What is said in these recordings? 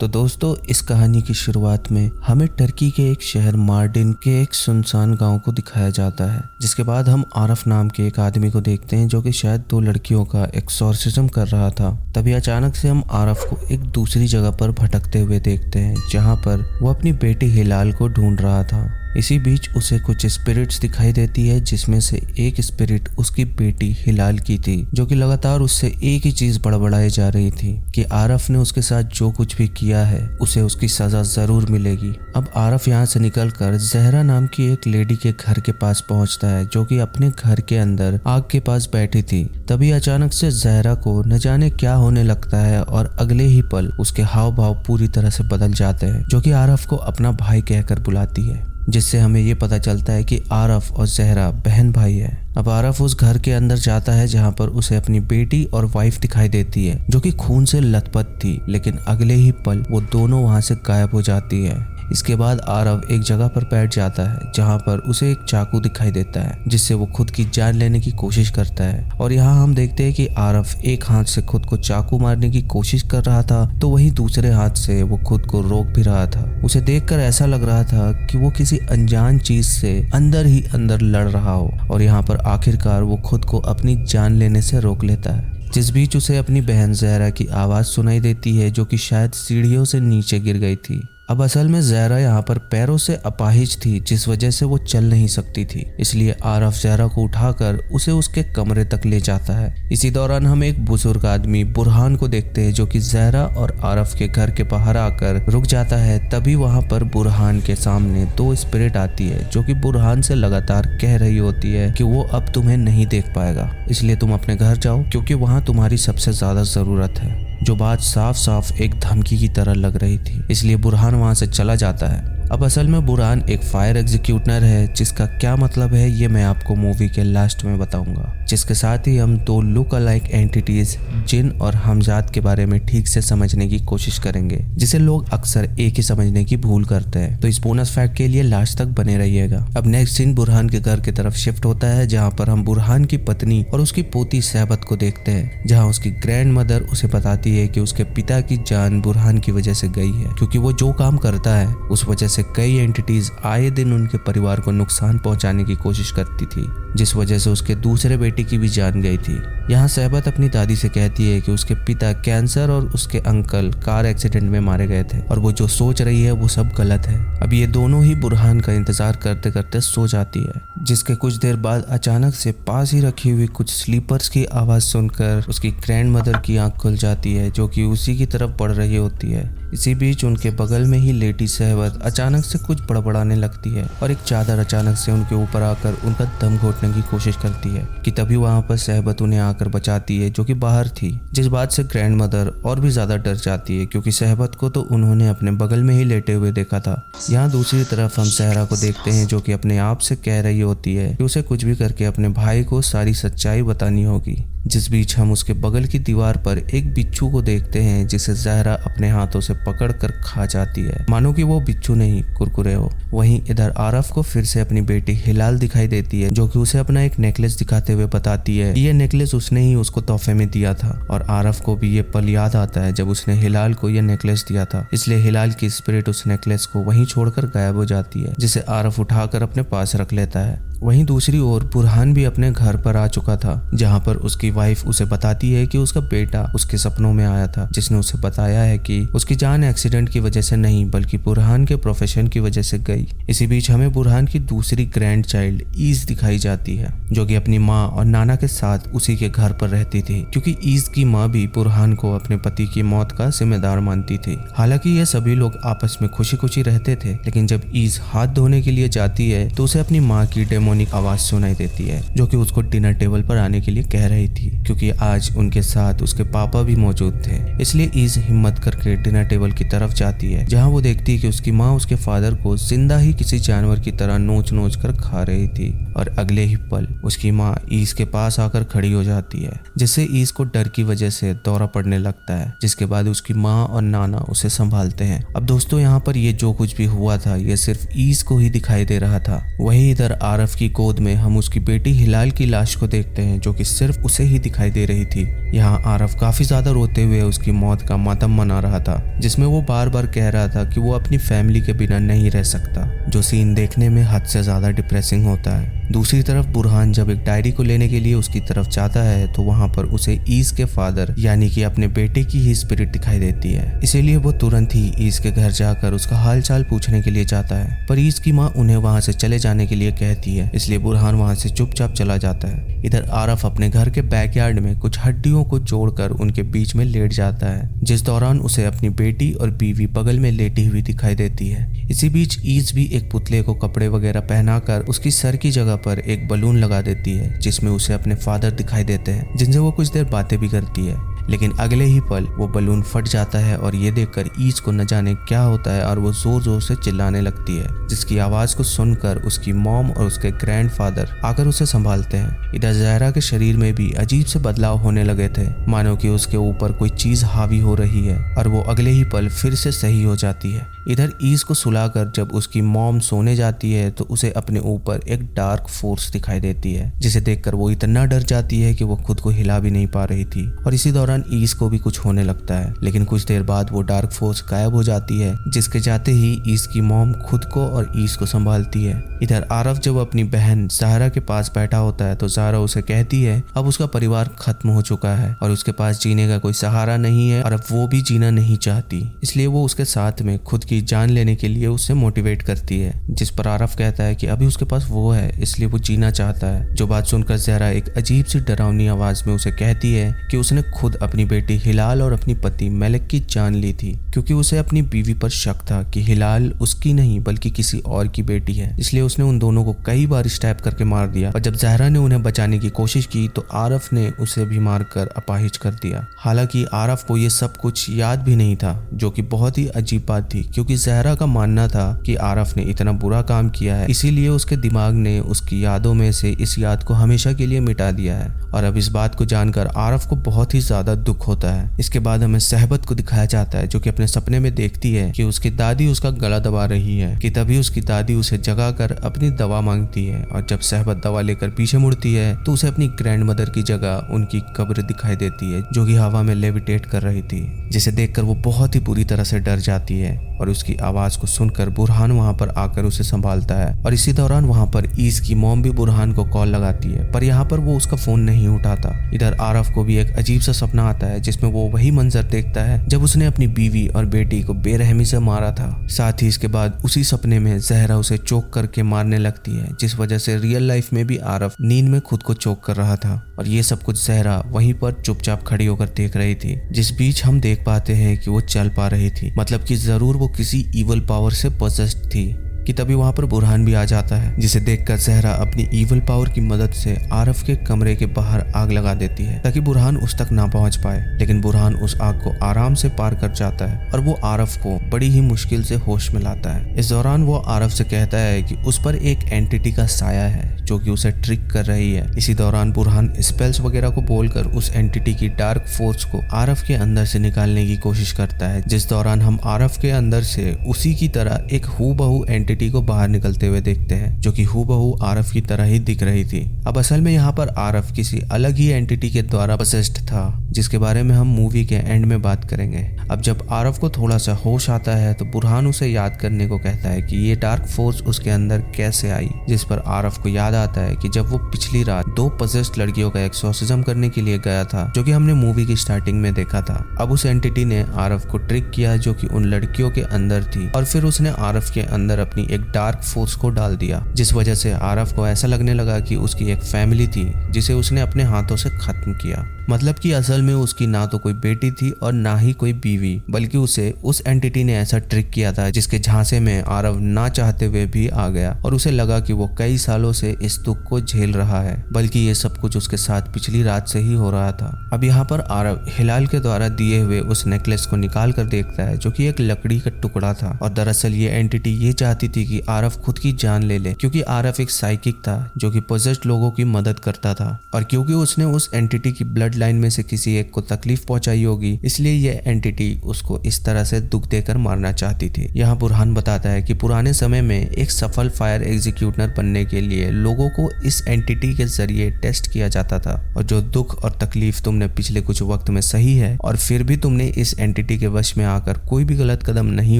तो दोस्तों इस कहानी की शुरुआत में हमें टर्की के एक शहर मार्डिन के एक सुनसान गांव को दिखाया जाता है, जिसके बाद हम आरफ नाम के एक आदमी को देखते हैं जो कि शायद 2 लड़कियों का एक्सॉर्सिज्म कर रहा था। तभी अचानक से हम आरफ को एक दूसरी जगह पर भटकते हुए देखते हैं जहां पर वो अपनी बेटी हिलाल को ढूंढ रहा था। इसी बीच उसे कुछ स्पिरिट्स दिखाई देती है, जिसमें से एक स्पिरिट उसकी बेटी हिलाल की थी, जो कि लगातार उससे एक ही चीज बड़बड़ाई जा रही थी कि आरफ ने उसके साथ जो कुछ भी किया है उसे उसकी सजा जरूर मिलेगी। अब आरफ यहाँ से निकलकर जहरा नाम की एक लेडी के घर के पास पहुंचता है, जो कि अपने घर के अंदर आग के पास बैठी थी। तभी अचानक से जहरा को न जाने क्या होने लगता है और अगले ही पल उसके हाव भाव पूरी तरह से बदल जाते हैं, जो कि आरफ को अपना भाई कहकर बुलाती है, जिससे हमें ये पता चलता है कि आरफ और जहरा बहन भाई है। अब आरफ उस घर के अंदर जाता है जहां पर उसे अपनी बेटी और वाइफ दिखाई देती है, जो कि खून से लथपथ थी, लेकिन अगले ही पल वो दोनों वहां से गायब हो जाती है। इसके बाद आरफ एक जगह पर बैठ जाता है जहां पर उसे एक चाकू दिखाई देता है, जिससे वो खुद की जान लेने की कोशिश करता है। और यहाँ हम देखते हैं कि आरफ एक हाथ से खुद को चाकू मारने की कोशिश कर रहा था, तो वहीं दूसरे हाथ से वो खुद को रोक भी रहा था। उसे देखकर ऐसा लग रहा था कि वो किसी अनजान चीज से अंदर ही अंदर लड़ रहा हो, और यहाँ पर आखिरकार वो खुद को अपनी जान लेने से रोक लेता है। जिस बीच उसे अपनी बहन जहरा की आवाज सुनाई देती है, जो कि शायद सीढ़ियों से नीचे गिर गई थी। अब असल में जहरा यहाँ पर पैरों से अपाहिज थी, जिस वजह से वो चल नहीं सकती थी। इसलिए आरफ जहरा को उठाकर उसे उसके कमरे तक ले जाता है। इसी दौरान हम एक बुजुर्ग आदमी बुरहान को देखते हैं, जो कि जहरा और आरफ के घर के बाहर आकर रुक जाता है। तभी वहाँ पर बुरहान के सामने 2 स्पिरिट आती है, जो कि बुरहान से लगातार कह रही होती है कि वो अब तुम्हें नहीं देख पाएगा, इसलिए तुम अपने घर जाओ, क्योंकि वहाँ तुम्हारी सबसे ज्यादा जरूरत है। जो बात साफ साफ एक धमकी की तरह लग रही थी, इसलिए बुरहान वहां से चला जाता है। अब असल में बुरहान एक फायर एग्जीक्यूटर है, जिसका क्या मतलब है ये मैं आपको मूवी के लास्ट में बताऊंगा। जिसके साथ ही हम 2 लुक अलाइक एंटिटीज जिन और हमजाद के बारे में ठीक से समझने की कोशिश करेंगे, जिसे लोग अक्सर एक ही समझने की भूल करते हैं। तो इस बोनस फैक्ट के लिए लास्ट तक बने रहिएगा। अब नेक्स्ट सीन बुरहान के घर की तरफ शिफ्ट होता है, जहाँ पर हम बुरहान की पत्नी और उसकी पोती सहबत को देखते हैं, जहाँ उसकी ग्रैंड मदर उसे बताती है कि उसके पिता की जान बुरहान की वजह से गई है, क्योंकि वो जो काम करता है उस वजह से कई एंटिटीज आए दिन उनके परिवार को नुकसान पहुंचाने की कोशिश करती थी, जिस वजह से उसके दूसरे बेटे की भी जान गई थी। यहाँ सहबत अपनी दादी से कहती है कि उसके पिता कैंसर और उसके अंकल कार एक्सीडेंट में मारे गए थे, और वो जो सोच रही है वो सब गलत है। अब ये दोनों ही बुरहान का इंतजार करते करते सो जाती है, जिसके कुछ देर बाद अचानक से पास ही रखी हुई कुछ स्लीपर्स की आवाज सुनकर उसकी ग्रैंड मदर की आंख खुल जाती है, जो कि उसी की तरफ बढ़ रही होती है। इसी बीच उनके बगल में ही लेटी सहबत अचानक से कुछ बड़बड़ाने लगती है, और एक चादर अचानक से उनके ऊपर आकर उनका दम घोटने की कोशिश करती है कि तभी वहां पर सहबत उन्हें आकर बचाती है, जो कि बाहर थी। जिस बात से ग्रैंड मदर और भी ज्यादा डर जाती है, क्योंकि सहबत को तो उन्होंने अपने बगल में ही लेटे हुए देखा था। यहाँ दूसरी तरफ हम सहरा को देखते हैं, जो कि अपने आप से कह रही होती है कि उसे कुछ भी करके अपने भाई को सारी सच्चाई बतानी होगी। जिस बीच हम उसके बगल की दीवार पर एक बिच्छू को देखते हैं, जिसे जहरा अपने हाथों से पकड़कर खा जाती है, मानो कि वो बिच्छू नहीं कुरकुरे हो। वहीं इधर आरफ को फिर से अपनी बेटी हिलाल दिखाई देती है, जो कि उसे अपना एक नेकलेस दिखाते हुए बताती है ये नेकलेस उसने ही उसको तोहफे में दिया था। और आरफ को भी ये पल याद आता है जब उसने हिलाल को ये नेकलेस दिया था, इसलिए हिलाल की स्पिरिट उस नेकलेस को वहीं छोड़कर गायब हो जाती है, जिसे आरफ उठाकर अपने पास रख लेता है। वहीं दूसरी ओर बुरहान भी अपने घर पर आ चुका था, जहां पर उसकी वाइफ उसे बताती है कि उसका बेटा उसके सपनों में आया था, जिसने उसे बताया है कि उसकी जान एक्सीडेंट की वजह से नहीं बल्कि बुरहान के प्रोफेशन की वजह से गई। इसी बीच हमें बुरहान की दूसरी ग्रैंड चाइल्ड ईज दिखाई जाती है, जो कि अपनी माँ और नाना के साथ उसी के घर पर रहती थी, क्योंकि ईज की माँ भी बुरहान को अपने पति की मौत का जिम्मेदार मानती थी। हालांकि ये सभी लोग आपस में खुशी खुशी रहते थे, लेकिन जब ईज हाथ धोने के लिए जाती है तो उसे अपनी माँ की डेमोनिक आवाज सुनाई देती है, जो कि उसको डिनर टेबल पर आने के लिए कह रही थी, क्योंकि आज उनके साथ उसके पापा भी मौजूद थे। इसलिए ईज हिम्मत करके डिनर टेबल की तरफ जाती है, जहां वो देखती है कि उसकी माँ उसके फादर को जिंदा ही किसी जानवर की तरह नोच नोच कर खा रही थी। और अगले ही पल उसकी माँ ईज के पास आकर खड़ी हो जाती है, जिससे ईज को डर की वजह से दौरा पड़ने लगता है, जिसके बाद उसकी माँ और नाना उसे संभालते हैं। अब दोस्तों यहाँ पर ये जो कुछ भी हुआ था ये सिर्फ ईज को ही दिखाई दे रहा था। वही इधर आरफ की की गोद में हम उसकी बेटी हिलाल की लाश को देखते हैं, जो कि सिर्फ उसे ही दिखाई दे रही थी। यहाँ आरफ काफी ज्यादा रोते हुए उसकी मौत का मातम मना रहा था, जिसमें वो बार बार कह रहा था कि वो अपनी फैमिली के बिना नहीं रह सकता, जो सीन देखने में हद से ज्यादा डिप्रेसिंग होता है। दूसरी तरफ बुरहान जब एक डायरी को लेने के लिए उसकी तरफ जाता है तो वहाँ पर उसे ईस के फादर यानी कि अपने बेटे की ही स्पिरिट दिखाई देती है। इसीलिए वो तुरंत ही ईस के घर जाकर उसका हाल चाल पूछने के लिए जाता है, पर ईस की माँ उन्हें वहाँ से चले जाने के लिए कहती है, इसलिए बुरहान वहाँ से चुपचाप चला जाता है। इधर आरफ अपने घर के बैकयार्ड में कुछ हड्डियों को जोड़कर उनके बीच में लेट जाता है, जिस दौरान उसे अपनी बेटी और बीवी बगल में लेटी हुई दिखाई देती है। इसी बीच ईस भी एक पुतले को कपड़े वगैरह पहनाकर उसकी सर की जगह पर एक बलून लगा देती है, जिसमें उसे अपने फादर दिखाई देते हैं, जिनसे वो कुछ देर बातें भी करती है। लेकिन अगले ही पल वो बलून फट जाता है और ये देखकर ईस को न जाने क्या होता है और वो जोर जोर से चिल्लाने लगती है, जिसकी आवाज को सुनकर उसकी मॉम और उसके ग्रैंडफादर आकर उसे संभालते हैं। इधर ज़हरा के शरीर में भी अजीब से बदलाव होने लगे थे, मानो कि उसके ऊपर कोई चीज हावी हो रही है, और वो अगले ही पल फिर से सही हो जाती है। इधर ईस को सुलाकर जब उसकी मॉम सोने जाती है तो उसे अपने ऊपर एक डार्क फोर्स दिखाई देती है, जिसे देखकर वो इतना डर जाती है कि वो खुद को हिला भी नहीं पा रही थी, और इसी दौरान ईस को भी कुछ होने लगता है। लेकिन कुछ देर बाद वो डार्क फोर्स गायब हो जाती है, जिसके जाते ही ईस की मॉम खुद को और ईस को संभालती है। इधर आरफ जब अपनी बहन ज़हरा के पास बैठा होता है तो ज़हरा उसे कहती है अब उसका परिवार खत्म हो चुका है और उसके पास जीने का कोई सहारा नहीं है और अब वो भी जीना नहीं चाहती, इसलिए वो उसके साथ में खुद की जान लेने के लिए उसे मोटिवेट करती है। जिस पर आरफ कहता है कि अभी उसके पास वो है इसलिए वो जीना चाहता है। जो बात सुनकर ज़हरा एक अजीब सी डरावनी आवाज में उसे कहती है कि उसने खुद अपनी बेटी हिलाल और अपनी पति मलिक की जान ली थी, क्योंकि उसे अपनी बीवी पर शक था कि हिलाल उसकी नहीं बल्कि किसी और की बेटी है, इसलिए उसने उन दोनों को कई बार स्टैप करके मार दिया। और जब ज़हरा ने उन्हें बचाने की कोशिश की तो आरफ ने उसे भी मारकर अपाहिज कर दिया। हालांकि आरफ को ये सब कुछ याद भी नहीं था, जो कि बहुत ही अजीब बात थी, क्योंकि ज़हरा का मानना था कि आरफ ने इतना बुरा काम किया है, इसीलिए उसके दिमाग ने उसकी यादों में से इस याद को हमेशा के लिए मिटा दिया है। और अब इस बात को जानकर आरफ को बहुत ही ज्यादा दुख होता है। इसके बाद हमें सहबत को दिखाया जाता है, जो कि अपने सपने में देखती है कि उसकी दादी उसका गला दबा रही है, कि तभी उसकी दादी उसे जगाकर अपनी दवा मांगती है। और जब सहबत दवा लेकर पीछे मुड़ती है तो उसे अपनी ग्रैंड मदर की जगह उनकी कब्र दिखाई देती है, जो कि हवा में लेविटेट कर रही थी, जिसे देखकर वो बहुत ही बुरी तरह से डर जाती है। और उसकी आवाज को सुनकर बुरहान वहां पर आकर उसे संभालता है। और इसी दौरान वहां पर ईस की मॉम भी बुरहान को कॉल लगाती है, पर यहाँ पर वो उसका फोन नहीं उठाता। इधर आरफ को भी एक अजीब सा सपना आता है, जिसमें वो वही मंजर देखता है जब उसने अपनी बीवी और बेटी को बेरहमी से मारा था। साथ ही इसके बाद उसी सपने में ज़हरा उसे चोक करके मारने लगती है, जिस वजह से रियल लाइफ में भी आरफ नींद में खुद को चोक कर रहा था। और ये सब कुछ ज़हरा वहीं पर चुपचाप खड़ी होकर देख रही थी, जिस बीच हम देख पाते हैं कि वो चल पा रही थी, मतलब कि जरूर वो किसी इवल पावर से पोसेस्ड थी। कि तभी वहां पर बुरहान भी आ जाता है, जिसे देखकर ज़हरा अपनी इवल पावर की मदद से आरफ के कमरे के बाहर आग लगा देती है, ताकि बुरहान उस तक ना पहुंच पाए। लेकिन बुरहान उस आग को आराम से पार कर जाता है और वो आरफ को बड़ी ही मुश्किल से होश में लाता है। इस दौरान वो आरफ से कहता है कि उस पर एक एंटिटी का साया है जो कि उसे ट्रिक कर रही है। इसी दौरान बुरहान स्पेल्स वगैरह को बोलकर उस एंटिटी की डार्क फोर्स को आरफ के अंदर से निकालने की कोशिश करता है, जिस दौरान हम आरफ के अंदर से उसी की तरह एक हूबहू एंटिटी को बाहर निकलते हुए देखते हैं, जो कि हूबहू आरफ की तरह ही दिख रही थी। अब असल में यहाँ पर आरफ किसी अलग ही एंटिटी के द्वारा पोसेस्ड था, जिसके बारे में हम मूवी के एंड में बात करेंगे। अब जब आरफ को थोड़ा सा होश आता है तो बुरहान उसे याद करने को कहता है कि ये डार्क फोर्स उसके अंदर कैसे आई, जिस पर आरफ को याद आता है कि जब वो पिछली रात 2 पोसेस्ड लड़कियों का एक्सोर्सिज्म करने के लिए गया था, जो कि हमने मूवी की स्टार्टिंग में देखा था। अब उस एंटिटी ने आरफ को ट्रिक किया, जो कि उन लड़कियों के अंदर थी, और फिर उसने आरफ के अंदर अपनी एक डार्क फोर्स को डाल दिया, जिस वजह से आरफ को ऐसा लगने लगा कि उसकी एक फैमिली थी जिसे उसने अपने हाथों से खत्म किया। मतलब कि असल में उसकी ना तो कोई बेटी थी और ना ही कोई बीवी, बल्कि उसे उस एंटिटी ने ऐसा ट्रिक किया था जिसके झांसे में आरव ना चाहते हुए भी आ गया, और उसे लगा कि वो कई सालों से इस दुख को झेल रहा है, बल्कि ये सब कुछ उसके साथ पिछली रात से ही हो रहा था। अब यहाँ पर आरव हिलाल के द्वारा दिए हुए उस नेकलेस को निकाल कर देखता है, जो कि एक लकड़ी का टुकड़ा था, और दरअसल ये एंटिटी ये चाहती थी कि आरफ खुद की जान ले ले, क्योंकि आरफ एक साइकिक था जो कि पोजेस्ड लोगों की मदद करता था, और क्योंकि उसने उस एंटिटी की ब्लड लाइन में से किसी एक को तकलीफ पहुंचाई होगी, इसलिए यह एंटिटी उसको इस तरह से दुख देकर मारना चाहती थी। यहाँ बुरहान बताता है कि पुराने समय में एक सफल फायर एग्जीक्यूटर बनने के लिए लोगों को इस एंटिटी के जरिए टेस्ट किया जाता था, और जो दुख और तकलीफ तुमने पिछले कुछ वक्त में सही है और फिर भी तुमने इस एंटिटी के वश में आकर कोई भी गलत कदम नहीं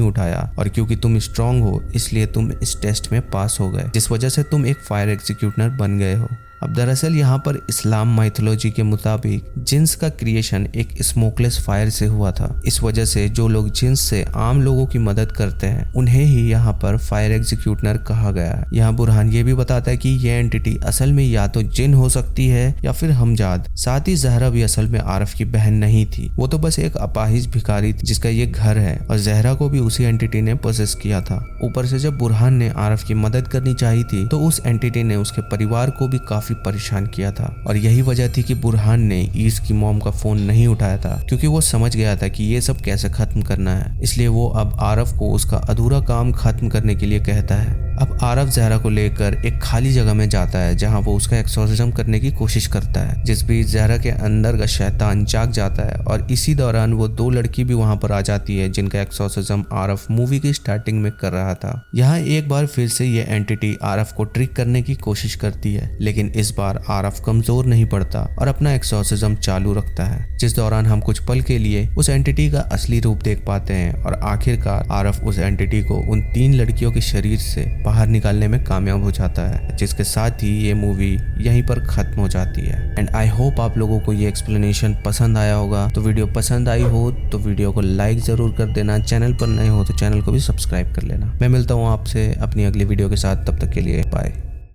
उठाया, और क्योंकि तुम स्ट्रांग हो इसलिए तुम इस टेस्ट में पास हो गए, जिस वजह से तुम एक फायर एग्जीक्यूटर बन गए हो। अब दरअसल यहाँ पर इस्लाम माइथोलॉजी के मुताबिक जिन्स का क्रिएशन एक स्मोकलेस फायर से हुआ था। इस वजह से जो लोग जिन्स से आम लोगों की मदद करते हैं उन्हें ही यहाँ पर फायर एग्जीक्यूटर कहा गया है। यहाँ बुरहान ये भी बताता है कि यह एंटिटी असल में या तो जिन हो सकती है या फिर हमजाद। साथ ही जहरा भी असल में आरफ की बहन नहीं थी, वो तो बस एक अपाहिज भिखारी थी जिसका ये घर है, और जहरा को भी उसी एंटिटी ने पोसेस किया था। ऊपर से जब बुरहान ने आरफ की मदद करनी चाहिए थी तो उस एंटिटी ने उसके परिवार को भी काफी परेशान किया था, और यही वजह थी कि बुरहान ने ईस की मॉम का फोन नहीं उठाया था, क्योंकि वो समझ गया था कि ये सब कैसे खत्म करना है। इसलिए वो अब आरफ को उसका अधूरा काम खत्म करने के लिए कहता है। अब आरफ जहरा को लेकर एक खाली जगह में जाता है जहां वो उसका एक्सोर्सिज्म करने की कोशिश करता है, जिस बीच जहरा के अंदर का शैतान जाग जाता है, और इसी दौरान वो दो लड़की भी वहां पर आ जाती है जिनका एक्सोर्सिज्म आरफ मूवी की स्टार्टिंग में कर रहा था। यहाँ एक बार फिर से ये एंटिटी आरफ को ट्रिक करने की कोशिश करती है, लेकिन इस बार आरफ कमजोर नहीं पड़ता और अपना एक्सोर्सिज्म चालू रखता है, जिस दौरान हम कुछ पल के लिए उस एंटिटी का असली रूप देख पाते हैं, और आखिरकार आरफ उस एंटिटी को उन 3 लड़कियों के शरीर से बाहर निकालने में कामयाब हो जाता है, जिसके साथ ही ये मूवी यहीं पर खत्म हो जाती है। एंड आई होप आप लोगों को ये एक्सप्लेनेशन पसंद आया होगा। तो वीडियो पसंद आई हो तो वीडियो को लाइक जरूर कर देना, चैनल पर नए हो तो चैनल को भी सब्सक्राइब कर लेना। मैं मिलता हूँ आपसे अपनी अगली वीडियो के साथ, तब तक के लिए बाय।